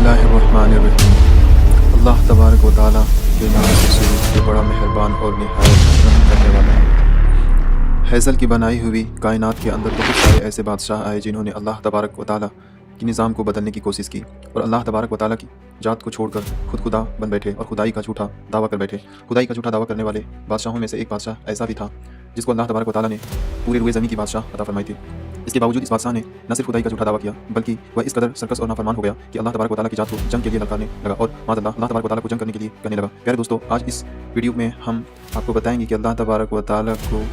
बिस्मिल्लाहिर्रहमानिर्रहीम। अल्लाह तबारक व तआला के नाम से शुरू जो बड़ा मेहरबान और निहायत रहम करने वाला है। हैज़ल की बनाई हुई कायनात के अंदर बहुत सारे ऐसे बादशाह आए जिन्होंने अल्लाह तबारक व तआला की निज़ाम को बदलने की कोशिश की और अल्लाह तबारक व तआला की जात को छोड़कर खुद खुदा बन बैठे और खुदाई का झूठा दावा कर बैठे। खुदाई का झूठा दावा करने वाले बादशाहों में से एक बादशाह ऐसा भी था जिसको अल्लाह तबारक व तआला ने पूरे रुए ज़मीन की बादशाह अता फरमाई थी। इसके बावजूद इस बादशाह ने न सिर्फ खुदाई का झूठा दावा किया बल्कि वह इस कदर सरकस और नाफरमान हो गया कि अल्लाह तबारक व तआला की जात को जंग के लिए ललकारने लगा और माज़अल्लाह अल्लाह तबारक व तआला को जंग करने के लिए कहने लगा। प्यारे दोस्तों, आज इस वीडियो में हम आपको बताएंगे कि अल्लाह तबारक व तआला को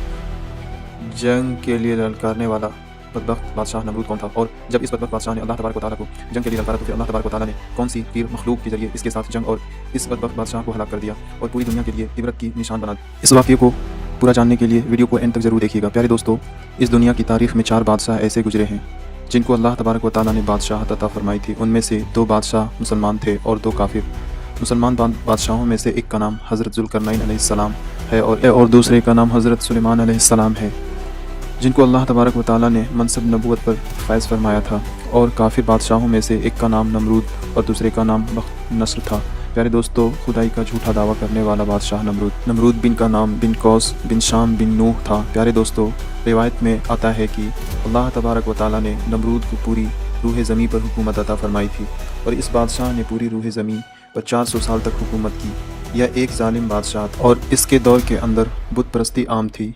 जंग के लिए ललकारने वाला बदबख्त बादशाह नमरूद कौन था, और जब इस बदबख्त बादशाह ने अल्लाह तबारक व तआला को जंग के लिए ललकारा तो फिर अल्लाह तबारक व तआला ने कौन सी तीर मखलूक के जरिए इसके साथ जंग और इस बदबख्त बादशाह को हलाक कर दिया और पूरी दुनिया के लिए इबरत की निशान बना दिया। इस वाक़े को पूरा जानने के लिए वीडियो को एंड तक ज़रूर देखिएगा। प्यारे दोस्तों, इस दुनिया की तारीख़ में 4 बादशाह ऐसे गुजरे हैं जिनको अल्लाह तबारक व तआला ने बादशाह अता फरमाई थी। उनमें से 2 बादशाह मुसलमान थे और 2 काफिर। मुसलमान बादशाहों में से एक का नाम हज़रत ज़ुल्करनैन अलैहिस्सलाम है और दूसरे का नाम हज़रत सुलेमान अलैहिस्सलाम है, जिनको अल्लाह तबारक व तआला ने मनसब नबूवत पर फ़ैज़ फरमाया था। और काफिर बादशाहों में से एक का नाम नमरूद और दूसरे का नाम बख्त नस्र था। प्यारे दोस्तों, खुदाई का झूठा दावा करने वाला बादशाह नमरूद बिन का नाम बिन कौस बिन शाम बिन नूह था। प्यारे दोस्तों, रिवायत में आता है कि अल्लाह तबारक व तआला ने नमरूद को पूरी रूह ज़मीं पर हुकूमत अता फरमाई थी और इस बादशाह ने पूरी रूह ज़मीं पर 400 साल तक हुकूमत की। यह एक जालिम बादशाह था और इसके दौर के अंदर बुत परस्ती आम थी।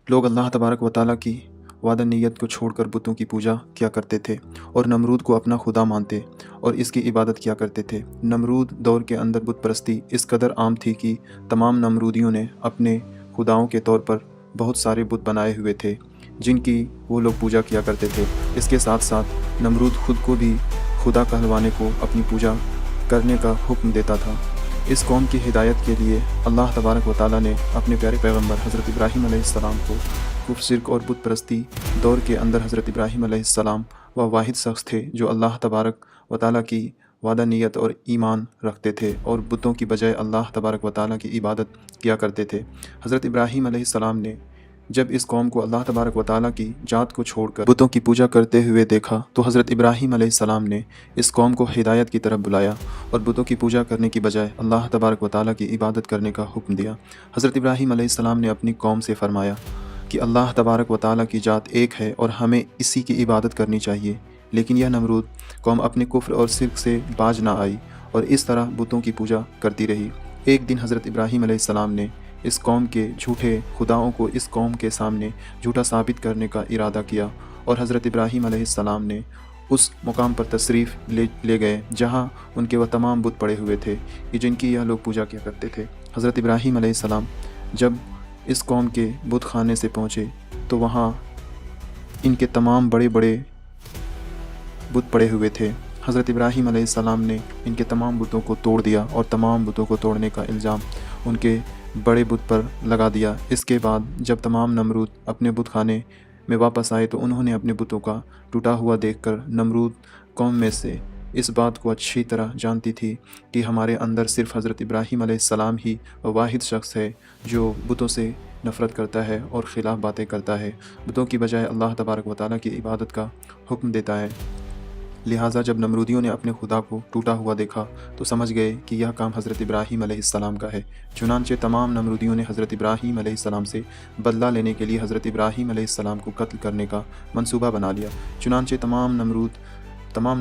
लोग अल्लाह तबारक व तआला की वादा नीयत को छोड़कर बुतों की पूजा किया करते थे और नमरूद को अपना खुदा मानते और इसकी इबादत किया करते थे। नमरूद दौर के अंदर बुत परस्ती इस कदर आम थी कि तमाम नमरूदियों ने अपने खुदाओं के तौर पर बहुत सारे बुत बनाए हुए थे जिनकी वो लोग पूजा किया करते थे। इसके साथ साथ नमरूद खुद को भी खुदा कहलवाने को अपनी पूजा करने का हुक्म देता था। इस कौम की हिदायत के लिए अल्लाह तबारक व तआला ने अपने प्यारे पैगम्बर हज़रत इब्राहीम अलैहिस्सलाम को कुफ्र, शिर्क और बुत परस्ती दौर के अंदर हज़रत इब्राहीम अलैहिस्सलाम वह वाहिद शख्स थे जो अल्लाह तबारक व तआला की वादा नीयत और ईमान रखते थे और बुतों की बजाय अल्लाह तबारक व तआला की इबादत किया करते थे। हज़रत इब्राहीम अलैहिस्सलाम ने जब इस कौम को अल्लाह तबारक व तआला की जात को छोड़कर बुतों की पूजा करते हुए देखा तो हज़रत इब्राहीम अलैहिस्सलाम ने इस कौम को हिदायत की तरफ बुलाया और बुतों की पूजा करने की बजाय अल्लाह तबारक व तआला की इबादत करने का हुक्म दिया। हज़रत इब्राहीम अलैहिस्सलाम ने अपनी कौम से फरमाया कि अल्लाह तबारक व तआला की जात एक है और हमें इसी की इबादत करनी चाहिए। लेकिन यह नमरूद कौम अपने कुफ्र और शिर्क से बाज ना आई और इस तरह बुतों की पूजा करती रही। एक दिन हज़रत इब्राहीम अलैहिस्सलाम ने इस कौम के झूठे खुदाओं को इस कौम के सामने झूठा साबित करने का इरादा किया और हज़रत इब्राहीम अलैहिस्सलाम ने उस मुकाम पर तशरीफ़ ले गए जहाँ उनके वह तमाम बुत पड़े हुए थे कि जिनकी यह लोग पूजा किया करते थे। हज़रत इब्राहीम अलैहिस्सलाम जब इस कौम के बुत खाने से पहुँचे तो वहाँ इनके तमाम बड़े बड़े बुत पड़े हुए थे। हज़रत इब्राहीम अलैहिस्सलाम ने इनके तमाम बुतों को तोड़ दिया और तमाम बुतों को तोड़ने का इल्ज़ाम उनके बड़े बुत पर लगा दिया। इसके बाद जब तमाम नमरूद अपने बुत खाने में वापस आए तो उन्होंने अपने बुतों का टूटा हुआ देखकर नमरूद कौम में से इस बात को अच्छी तरह जानती थी कि हमारे अंदर सिर्फ़ हज़रत इब्राहीम अलैहिस्सलाम ही वाहिद शख्स है जो बुतों से नफ़रत करता है और ख़िलाफ़ बातें करता है, बुतों की बजाय अल्लाह तबारक व तआला की इबादत का हुक्म देता है। लिहाजा जब नमरूदियों ने अपने खुदा को टूटा हुआ देखा तो समझ गए कि यह काम हज़रत इब्राहीम अलैहिस्सलाम का है। चुनांचे तमाम नमरूदियों ने हज़रत इब्राहीम अलैहिस्सलाम से बदला लेने के लिए हज़रत इब्राहीम अलैहिस्सलाम को कत्ल करने का मंसूबा बना लिया। चुनांचे तमाम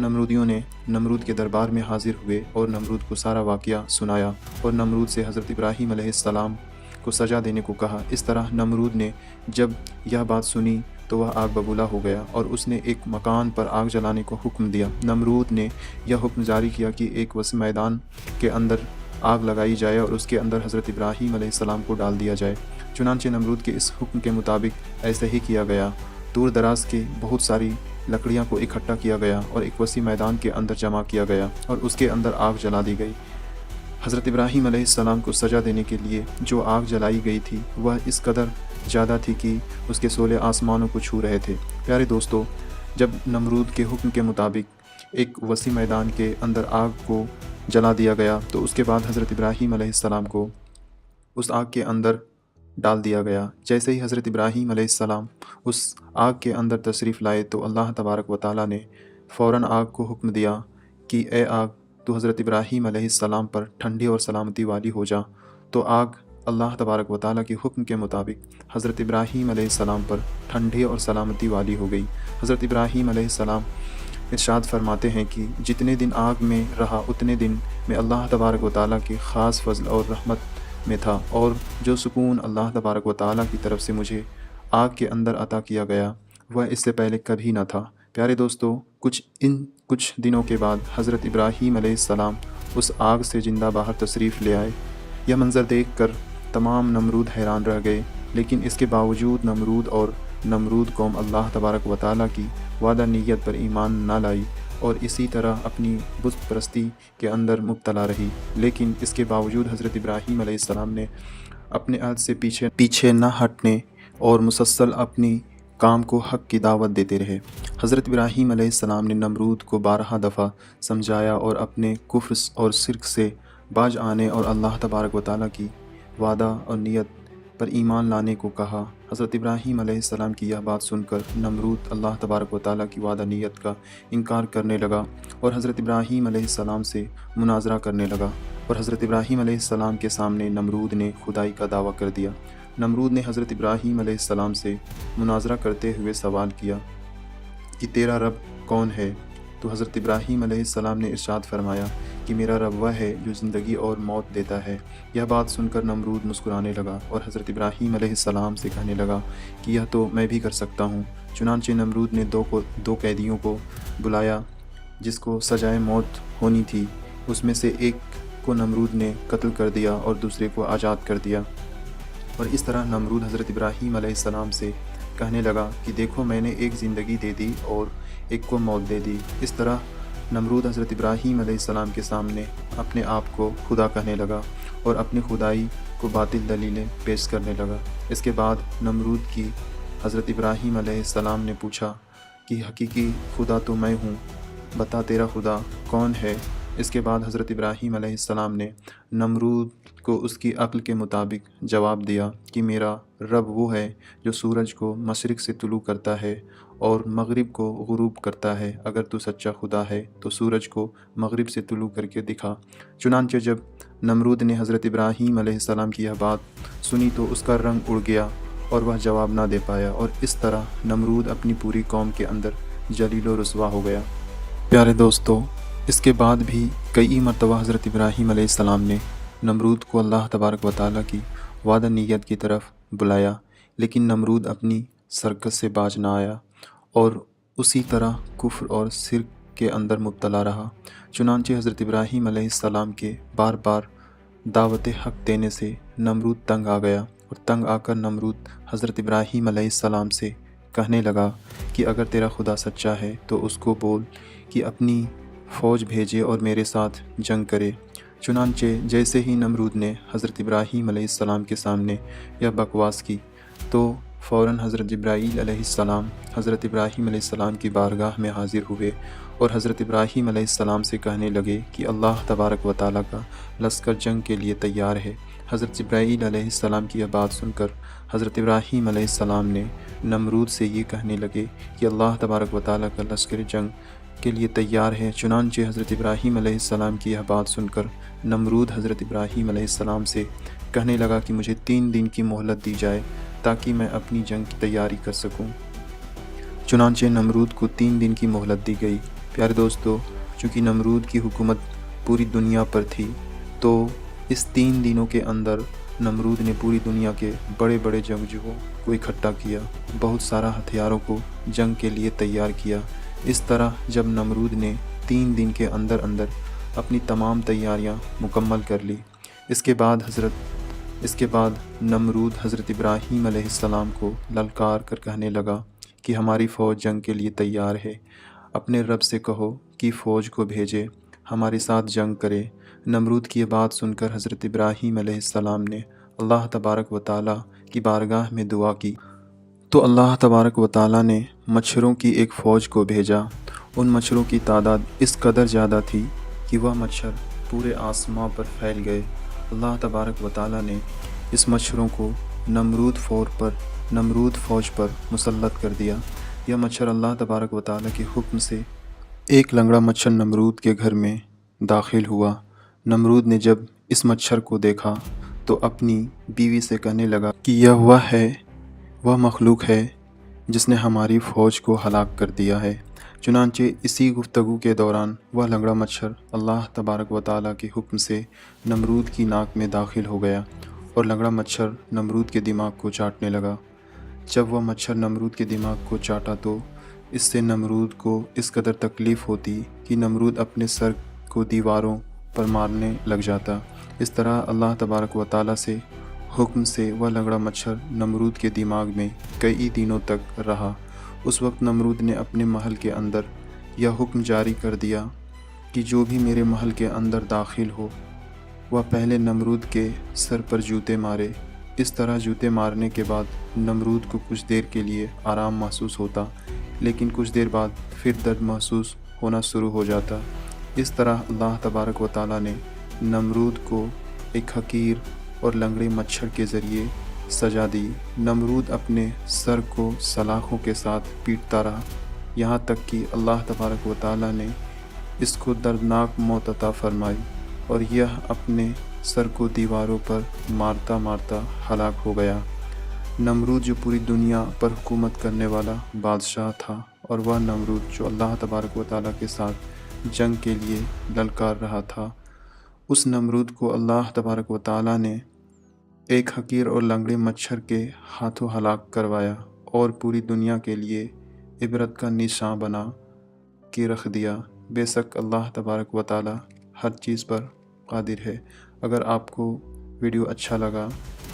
नमरूदियों ने नमरूद के दरबार में हाजिर हुए और नमरूद को सारा वाक़या सुनाया और नमरूद से हज़रत इब्राहीम अलैहिस्सलाम को सज़ा देने को कहा। इस तरह नमरूद ने जब यह बात सुनी तो वह आग बबूला हो गया और उसने एक मकान पर आग जलाने को हुक्म दिया। नमरूद ने यह हुक्म जारी किया कि एक वसी मैदान के अंदर आग लगाई जाए और उसके अंदर हज़रत इब्राहीम अलैहिस्सलाम को डाल दिया जाए। चुनांचे नमरूद के इस हुक्म के मुताबिक ऐसे ही किया गया। दूर दराज की बहुत सारी लकड़ियाँ को इकट्ठा किया गया और एक वसी मैदान के अंदर जमा किया गया और उसके अंदर आग जला दी गई। हज़रत इब्राहीम अलैहिस्सलाम को सज़ा देने के लिए जो आग जलाई गई थी वह इस कदर ज़्यादा थी कि उसके शोले आसमानों को छू रहे थे। प्यारे दोस्तों, जब नमरूद के हुक्म के मुताबिक एक वसी मैदान के अंदर आग को जला दिया गया तो उसके बाद हज़रत इब्राहीम अलैहिस्सलाम को उस आग के अंदर डाल दिया गया। जैसे ही हज़रत इब्राहीम अलैहिस्सलाम उस आग के अंदर तशरीफ़ लाए तो अल्लाह तबारक व तआला ने फ़ौरन आग को हुक्म दिया कि ए आग تو حضرت ابراہیم علیہ السلام پر ٹھنڈی اور سلامتی والی ہو جا۔ تو آگ اللہ تبارک و تعالیٰ کے حکم کے مطابق حضرت ابراہیم علیہ السلام پر ٹھنڈی اور سلامتی والی ہو گئی۔ حضرت ابراہیم علیہ السلام ارشاد فرماتے ہیں کہ جتنے دن آگ میں رہا اتنے دن میں اللہ تبارک و تعالیٰ کے خاص فضل اور رحمت میں تھا، اور جو سکون اللہ تبارک و تعالیٰ کی طرف سے مجھے آگ کے اندر عطا کیا گیا وہ اس سے پہلے کبھی نہ تھا۔ پیارے دوستو، کچھ دنوں کے بعد حضرت ابراہیم علیہ السلام اس آگ سے زندہ باہر تشریف لے آئے۔ یہ منظر دیکھ کر تمام نمرود حیران رہ گئے، لیکن اس کے باوجود نمرود قوم اللہ تبارک و تعالیٰ کی وعدہ نیت پر ایمان نہ لائی اور اسی طرح اپنی بت پرستی کے اندر مبتلا رہی۔ لیکن اس کے باوجود حضرت ابراہیم علیہ السلام نے اپنے عہد سے پیچھے نہ ہٹنے اور مسلسل اپنی کام کو حق کی دعوت دیتے رہے۔ حضرت ابراہیم علیہ السلام نے نمرود کو 12 دفعہ سمجھایا اور اپنے کفر اور شرک سے باز آنے اور اللہ تبارک و تعالیٰ کی وعدہ اور نیت پر ایمان لانے کو کہا۔ حضرت ابراہیم علیہ السلام کی یہ بات سن کر نمرود اللہ تبارک و تعالیٰ کی وعدہ نیت کا انکار کرنے لگا اور حضرت ابراہیم علیہ السلام سے مناظرہ کرنے لگا، اور حضرت ابراہیم علیہ السلام کے سامنے نمرود نے خدائی کا دعویٰ کر دیا۔ نمرود نے حضرت ابراہیم علیہ السلام سے مناظرہ کرتے ہوئے سوال کیا کہ تیرا رب کون ہے؟ تو حضرت ابراہیم علیہ السلام نے ارشاد فرمایا کہ میرا رب وہ ہے جو زندگی اور موت دیتا ہے۔ یہ بات سن کر نمرود مسکرانے لگا اور حضرت ابراہیم علیہ السلام سے کہنے لگا کہ یہ تو میں بھی کر سکتا ہوں۔ چنانچہ نمرود نے دو قیدیوں کو بلایا جس کو سزائے موت ہونی تھی۔ اس میں سے ایک کو نمرود نے قتل کر دیا اور دوسرے کو آزاد کر دیا، اور اس طرح نمرود حضرت ابراہیم علیہ السلام سے کہنے لگا کہ دیکھو میں نے ایک زندگی دے دی اور ایک کو موت دے دی۔ اس طرح نمرود حضرت ابراہیم علیہ السلام کے سامنے اپنے آپ کو خدا کہنے لگا اور اپنی خدائی کو باطل دلیلیں پیش کرنے لگا۔ اس کے بعد نمرود کی حضرت ابراہیم علیہ السلام نے پوچھا کہ حقیقی خدا تو میں ہوں، بتا تیرا خدا کون ہے؟ اس کے بعد حضرت ابراہیم علیہ السلام نے نمرود کو اس کی عقل کے مطابق جواب دیا کہ میرا رب وہ ہے جو سورج کو مشرق سے طلوع کرتا ہے اور مغرب کو غروب کرتا ہے۔ اگر تو سچا خدا ہے تو سورج کو مغرب سے طلوع کر کے دکھا۔ چنانچہ جب نمرود نے حضرت ابراہیم علیہ السلام کی یہ بات سنی تو اس کا رنگ اڑ گیا اور وہ جواب نہ دے پایا، اور اس طرح نمرود اپنی پوری قوم کے اندر ذلیل و رسوا ہو گیا۔ پیارے دوستو، اس کے بعد بھی کئی مرتبہ حضرت ابراہیم علیہ السلام نے نمرود کو اللہ تبارک و تعالیٰ کی وعدہ نیت کی طرف بلایا، لیکن نمرود اپنی سرکش سے باز نہ آیا اور اسی طرح کفر اور شرک کے اندر مبتلا رہا۔ چنانچہ حضرت ابراہیم علیہ السلام کے بار بار دعوت حق دینے سے نمرود تنگ آ گیا، اور تنگ آ کر نمرود حضرت ابراہیم علیہ السلام سے کہنے لگا کہ اگر تیرا خدا سچا ہے تو اس کو بول کہ اپنی فوج بھیجے اور میرے ساتھ جنگ کرے۔ چنانچہ جیسے ہی نمرود نے حضرت ابراہیم علیہ السلام کے سامنے یہ بکواس کی تو فوراً حضرت جبرائیل علیہ السلام حضرت ابراہیم علیہ السلام کی بارگاہ میں حاضر ہوئے اور حضرت ابراہیم علیہ السلام سے کہنے لگے کہ اللہ تبارک و تعالیٰ کا لشکر جنگ کے لیے تیار ہے۔ حضرت جبرائیل علیہ السلام کی یہ بات سن کر حضرت ابراہیم علیہ السلام نے نمرود سے یہ کہنے لگے کہ اللہ تبارک و تعالیٰ کا لشکر جنگ کے لیے تیار ہے۔ چنانچہ حضرت ابراہیم علیہ السلام کی یہ بات سن کر نمرود حضرت ابراہیم علیہ السلام سے کہنے لگا کہ مجھے 3 دن کی مہلت دی جائے تاکہ میں اپنی جنگ کی تیاری کر سکوں۔ چنانچہ نمرود کو 3 دن کی مہلت دی گئی۔ پیارے دوستو، چونکہ نمرود کی حکومت پوری دنیا پر تھی تو اس 3 دنوں کے اندر نمرود نے پوری دنیا کے بڑے بڑے جنگجوؤں کو اکٹھا کیا، بہت سارا ہتھیاروں کو جنگ کے لیے تیار کیا۔ اس طرح جب نمرود نے 3 دن کے اندر اپنی تمام تیاریاں مکمل کر لی، اس کے بعد نمرود حضرت ابراہیم علیہ السلام کو للکار کر کہنے لگا کہ ہماری فوج جنگ کے لیے تیار ہے، اپنے رب سے کہو کہ فوج کو بھیجے، ہمارے ساتھ جنگ کرے۔ نمرود کی یہ بات سن کر حضرت ابراہیم علیہ السلام نے اللہ تبارک و تعالیٰ کی بارگاہ میں دعا کی تو اللہ تبارک و تعالیٰ نے مچھروں کی ایک فوج کو بھیجا۔ ان مچھروں کی تعداد اس قدر زیادہ تھی کہ وہ مچھر پورے آسمان پر پھیل گئے۔ اللہ تبارک و تعالیٰ نے اس مچھروں کو نمرود فوج پر مسلط کر دیا۔ یہ مچھر اللہ تبارک و تعالیٰ کے حکم سے ایک لنگڑا مچھر نمرود کے گھر میں दाखिल हुआ। नमरूद ने जब इस मच्छर को देखा तो अपनी बीवी से कहने लगा कि यह वह मखलूक है जिसने हमारी फ़ौज को हलाक कर दिया है। चुनांचे इसी गुफ्तगू के दौरान वह लंगड़ा मच्छर अल्लाह तबारक व तआला के हुक्म से नमरूद की नाक में दाखिल हो गया और लंगड़ा मच्छर नमरूद के दिमाग को चाटने लगा। जब वह मच्छर नमरूद के दिमाग को चाटा तो इससे नमरूद को इस कदर तकलीफ़ होती कि नमरूद अपने सर को दीवारों पर मारने लग जाता। इस तरह अल्लाह तबारक व तआला से हुक्म से वह लंगड़ा मच्छर नमरूद के दिमाग में कई दिनों तक रहा। उस वक्त नमरूद ने अपने महल के अंदर यह हुक्म जारी कर दिया कि जो भी मेरे महल के अंदर दाखिल हो वह पहले नमरूद के सर पर जूते मारे। इस तरह जूते मारने के बाद नमरूद को कुछ देर के लिए आराम महसूस होता, लेकिन कुछ देर बाद फिर दर्द महसूस होना शुरू हो जाता। इस तरह अल्लाह तबारक व तआला ने नमरूद को एक हकीर और लंगड़े मच्छर के ज़रिए सजा दी। नमरूद अपने सर को सलाखों के साथ पीटता रहा, यहाँ तक कि अल्लाह तबारक व तआला ने इसको दर्दनाक मौत अता फरमाई और यह अपने सर को दीवारों पर मारता मारता हलाक हो गया। नमरूद जो पूरी दुनिया पर हुकूमत करने वाला बादशाह था, और वह नमरूद जो अल्लाह तबारक व तआला के साथ जंग के लिए ललकार रहा था, उस नमरूद को अल्लाह तबारक व तआला ने एक हकीर और लंगड़े मच्छर के हाथों हलाक करवाया और पूरी दुनिया के लिए इबरत का निशान बना के रख दिया। बेशक अल्लाह तबारक व तआला हर चीज़ पर कादिर है। अगर आपको वीडियो अच्छा लगा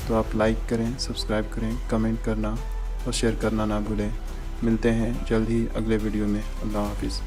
तो आप लाइक करें, सब्सक्राइब करें, कमेंट करना और शेयर करना ना भूलें। मिलते हैं जल्द ही अगले वीडियो में। अल्लाह हाफिज़।